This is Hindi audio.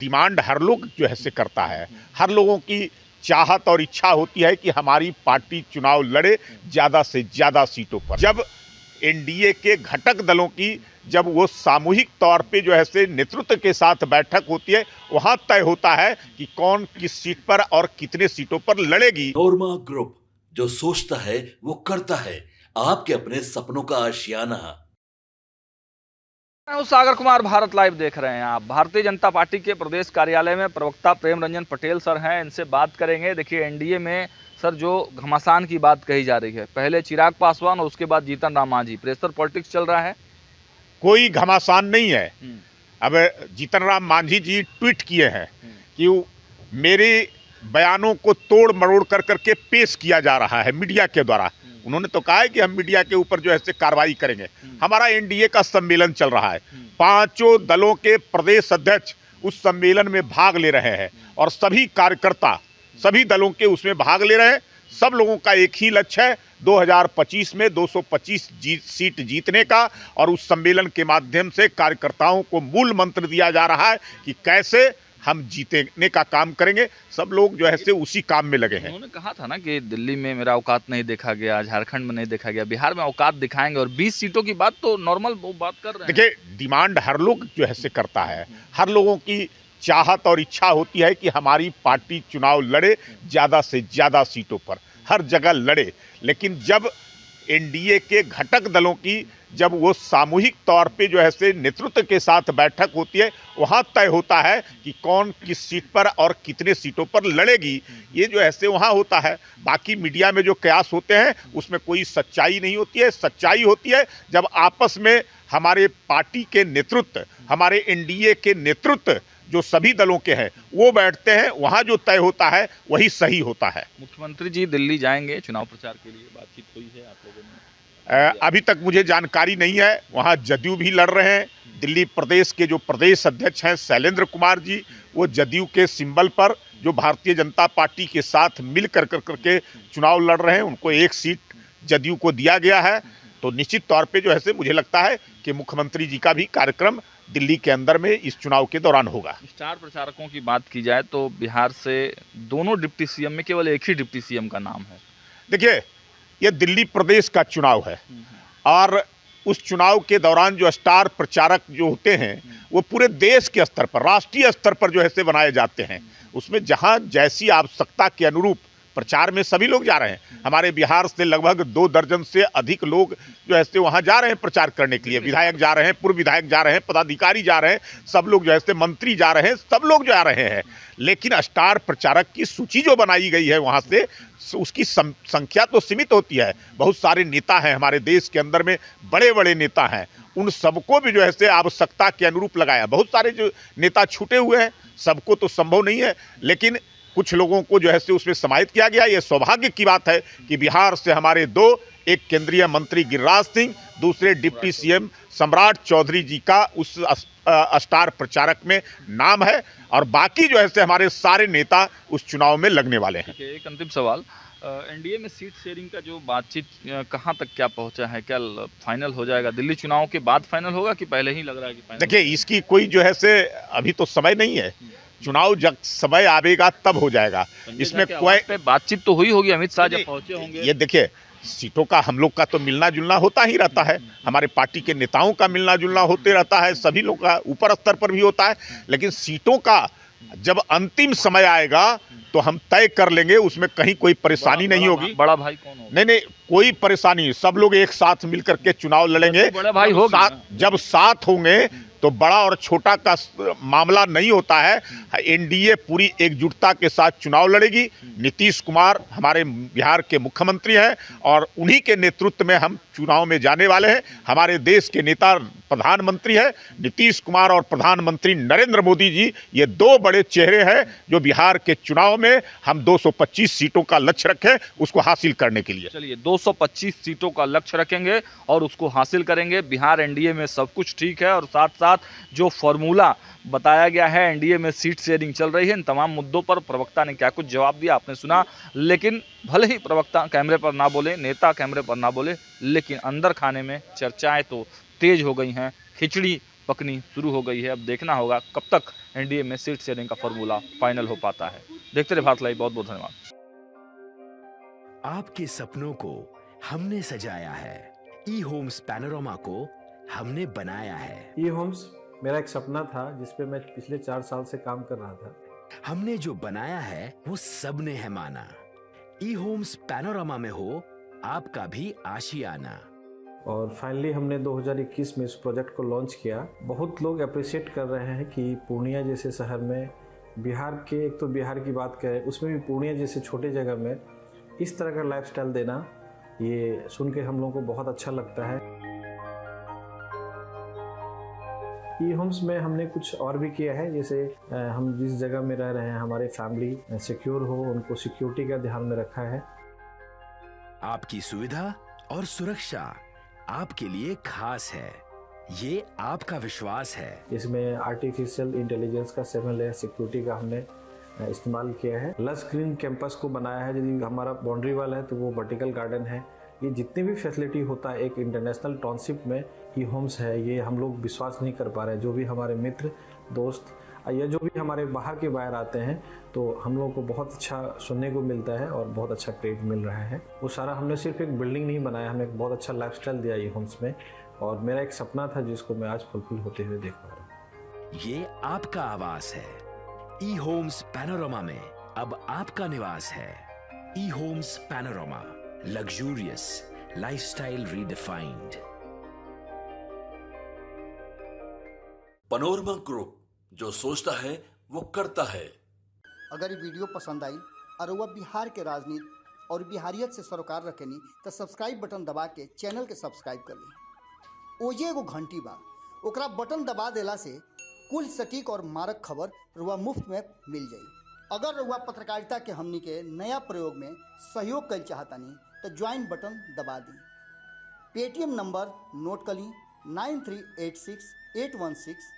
डिमांड हर लोग जो है से करता है। हर लोगों की चाहत और इच्छा होती है कि हमारी पार्टी चुनाव लड़े ज़्यादा से ज़्यादा सीटों पर। जब एनडीए के घटक दलों की जब वो सामूहिक तौर पे जो है से नेतृत्व के साथ बैठक होती है, वहां तय होता है कि कौन किस सीट पर और कितने सीटों पर लड़ेगी। नोरमा ग्रुप, जो सोचता है वो करता है। आपके अपने सपनों का आशियाना। मैं हूं सागर कुमार, भारत लाइव देख रहे हैं आप। भारतीय जनता पार्टी के प्रदेश कार्यालय में प्रवक्ता प्रेम रंजन पटेल सर हैं, इनसे बात करेंगे। देखिए, एनडीए में सर जो घमासान की बात कही जा रही है, पहले चिराग पासवान और उसके बाद जीतन राम मांझी, प्रेशर पॉलिटिक्स चल रहा है। कोई घमासान नहीं है। अब जीतन राम मांझी जी ट्वीट किए हैं कि मेरे बयानों को तोड़ मरोड़ कर करके पेश किया जा रहा है मीडिया के द्वारा। उन्होंने तो कहा है कि हम मीडिया के ऊपर जो है से कार्रवाई करेंगे। हमारा एनडीए का सम्मेलन चल रहा है, पांचों दलों के प्रदेश अध्यक्ष उस सम्मेलन में भाग ले रहे हैं और सभी कार्यकर्ता सभी दलों के उसमें भाग ले रहे हैं। सब लोगों का एक ही लक्ष्य है, 2025 में 225 सीट जीतने का। और उस सम्मेलन के माध्यम से कार्यकर्ताओं को मूल मंत्र दिया जा रहा है कि कैसे हम जीतने का काम करेंगे। सब लोग जो है से उसी काम में लगे हैं। उन्होंने कहा था ना कि दिल्ली में मेरा औकात नहीं देखा गया, झारखंड में नहीं देखा गया, बिहार में औकात दिखाएंगे। और 20 सीटों की बात तो नॉर्मल वो बात कर रहे हैं। देखिए, डिमांड हर लोग जो है से करता है। हर लोगों की चाहत और इच्छा होती है कि हमारी पार्टी चुनाव लड़े ज़्यादा से ज़्यादा सीटों पर, हर जगह लड़े। लेकिन जब एनडीए के घटक दलों की जब वो सामूहिक तौर पे जो है से नेतृत्व के साथ बैठक होती है, वहाँ तय होता है कि कौन किस सीट पर और कितने सीटों पर लड़ेगी। ये जो है से वहाँ होता है। बाकी मीडिया में जो कयास होते हैं उसमें कोई सच्चाई नहीं होती है। सच्चाई होती है जब आपस में हमारे पार्टी के नेतृत्व, हमारे एनडीए के नेतृत्व जो सभी दलों के हैं वो बैठते हैं, वहाँ जो तय होता है वही सही होता है। मुख्यमंत्री जी दिल्ली जाएंगे चुनाव प्रचार के लिए, बातचीत हुई है आप लोगों ने? अभी तक मुझे जानकारी नहीं है। वहाँ जदयू भी लड़ रहे हैं। दिल्ली प्रदेश के जो प्रदेश अध्यक्ष हैं शैलेंद्र कुमार जी, वो जदयू के सिंबल पर जो भारतीय जनता पार्टी के साथ मिल कर करके चुनाव लड़ रहे हैं, उनको एक सीट जदयू को दिया गया है। तो निश्चित तौर पे जो है से मुझे लगता है कि मुख्यमंत्री जी का भी कार्यक्रम दिल्ली के अंदर में इस चुनाव के दौरान होगा। स्टार प्रचारकों की बात की जाए तो बिहार से दोनों डिप्टी सीएम में केवल एक ही डिप्टी सीएम का नाम है। देखिए, ये दिल्ली प्रदेश का चुनाव है और उस चुनाव के दौरान जो स्टार प्रचारक जो होते हैं वो पूरे देश के स्तर पर, राष्ट्रीय स्तर पर जो है से बनाए जाते हैं। उसमें जहां जैसी आवश्यकता के अनुरूप प्रचार में सभी लोग जा रहे हैं। हमारे बिहार से लगभग 2 दर्जन से अधिक लोग जो है से वहां जा रहे हैं प्रचार करने के लिए। विधायक जा रहे हैं, पूर्व विधायक जा रहे हैं, पदाधिकारी जा रहे हैं, सब लोग जो है से मंत्री जा रहे हैं, सब लोग जा रहे हैं। लेकिन स्टार प्रचारक की सूची जो बनाई गई है वहां से उसकी संख्या तो सीमित होती है। बहुत सारे नेता हैं हमारे देश के अंदर में, बड़े बड़े नेता हैं। उन सबको भी जो है से आवश्यकता के अनुरूप लगाया। बहुत सारे जो नेता छूटे हुए हैं, सबको तो संभव नहीं है, लेकिन कुछ लोगों को जो है से उसमें समाहित किया गया। ये सौभाग्य की बात है कि बिहार से हमारे एक केंद्रीय मंत्री गिरिराज सिंह, दूसरे डिप्टी सीएम सम्राट चौधरी जी का उस स्टार प्रचारक में नाम है। और बाकी जो है से हमारे सारे नेता उस चुनाव में लगने वाले हैं। एक अंतिम सवाल, एनडीए में सीट शेयरिंग का जो बातचीत कहाँ तक क्या पहुंचा है? क्या फाइनल हो जाएगा? दिल्ली चुनाव के बाद फाइनल होगा कि पहले ही लग रहा है कि फाइनल? देखिए, इसकी कोई जो है से अभी तो समय नहीं है। चुनाव जब समय आवेगा तब हो जाएगा। इसमें कोई बातचीत तो हुई होगी, अमित शाह जब पहुंचे होंगे। ये देखिए, सीटों का हम लोग का तो मिलना जुलना होता ही रहता है। हमारे पार्टी के नेताओं का मिलना जुलना होते रहता है, सभी लोग का ऊपर स्तर पर भी होता है। लेकिन सीटों का जब अंतिम समय आएगा तो हम तय कर लेंगे, उसमें कहीं कोई परेशानी नहीं होगी। बड़ा भाई कौन होगा? नहीं नहीं, कोई परेशानी, सब लोग एक साथ मिलकर के चुनाव लड़ेंगे। बड़ा भाई होगा। जब साथ होंगे तो बड़ा और छोटा का मामला नहीं होता है। एनडीए पूरी एकजुटता के साथ चुनाव लड़ेगी। नीतीश कुमार हमारे बिहार के मुख्यमंत्री हैं और उन्हीं के नेतृत्व में हम चुनाव में जाने वाले हैं। हमारे देश के नेता प्रधानमंत्री हैं नीतीश कुमार और प्रधानमंत्री नरेंद्र मोदी जी, ये 2 बड़े चेहरे हैं जो बिहार के चुनाव में हम 225 सीटों का लक्ष्य रखें उसको हासिल करने के लिए। चलिए, 225 सीटों का लक्ष्य रखेंगे और उसको हासिल करेंगे। बिहार एनडीए में सब कुछ ठीक है और साथ साथ जो फॉर्मूला बताया गया है, एनडीए में सीट शेयरिंग चल रही है। इन तमाम मुद्दों पर प्रवक्ता ने क्या कुछ जवाब दिया आपने सुना। लेकिन भले ही प्रवक्ता कैमरे पर ना बोले, नेता कैमरे पर ना बोले, लेकिन अंदर खाने में चर्चाएं तो तेज हो गई हैं। खिचड़ी पकनी शुरू हो गई है। अब देखना होगा कब तक एनडीए में सीट शेयरिंग का फॉर्मूला फाइनल हो पाता है। देखते रहे भारत लाइव, बहुत बहुत धन्यवाद। आपके सपनों को हमने सजाया है, ई होम्स पैनोरामा को हमने बनाया है। ई होम्स मेरा एक सपना था जिस पे मैं पिछले 4 साल से काम कर रहा था। हमने जो बनाया है वो सबने है माना। ई होम्स पैनोरामा में हो आपका भी आशियाना। और फाइनली हमने 2021 में इस प्रोजेक्ट को लॉन्च किया। बहुत लोग अप्रिशिएट कर रहे हैं कि पूर्णिया जैसे शहर में, बिहार के, एक तो बिहार की बात करें उसमें भी पूर्णिया जैसे छोटे जगह में इस तरह का लाइफस्टाइल देना, ये सुन के हम लोगों को बहुत अच्छा लगता है। ई होम्स में हमने कुछ और भी किया है, जैसे हम जिस जगह में रह रहे हैं हमारे फैमिली सिक्योर हो, उनको सिक्योरिटी का ध्यान में रखा है। आपकी सुविधा और सुरक्षा आपके लिए खास है, ये आपका विश्वास है। इसमें आर्टिफिशियल इंटेलिजेंस का 7 लेयर सिक्योरिटी का हमने इस्तेमाल किया है। लस ग्रीन कैंपस को बनाया है। यदि हमारा बाउंड्री वाल है तो वो वर्टिकल गार्डन है। ये जितनी भी फैसिलिटी होता है एक इंटरनेशनल टाउनशिप में ई होम्स है, ये हम लोग विश्वास नहीं कर पा रहे हैं। जो भी हमारे मित्र दोस्त या जो भी हमारे बाहर के बाहर आते हैं तो हम लोगों को बहुत अच्छा सुनने को मिलता है और बहुत अच्छा क्रेडिट मिल रहा है। वो सारा हमने सिर्फ एक बिल्डिंग नहीं बनाया, हमने एक बहुत अच्छा लाइफस्टाइल दिया ई होम्स में, और मेरा एक सपना था जिसको मैं आज फुलफिल होते हुए देख पा रहा हूँ। ये आपका आवास है। ई होम्स पैनोरामा में अब आपका निवास है। E Homes Panorama, luxurious lifestyle redefined. Panorama Group, जो सोचता है वो करता है। अगर ये वीडियो पसंद आई और वह बिहार के राजनीति और बिहारियत से सरोकार रखेनी तो सब्सक्राइब बटन दबा के चैनल के सब्सक्राइब कर ली। ओजे एगो घंटी बा, ओकरा बटन दबा देला से कुल सटीक और मारक खबर रुआ मुफ्त में मिल जाई। अगर रुआ पत्रकारिता के हमनी के नया प्रयोग में सहयोग कर चाहतानी तो ज्वाइन बटन दबा दी। पेटीएम नंबर नोट कर ली 9386816816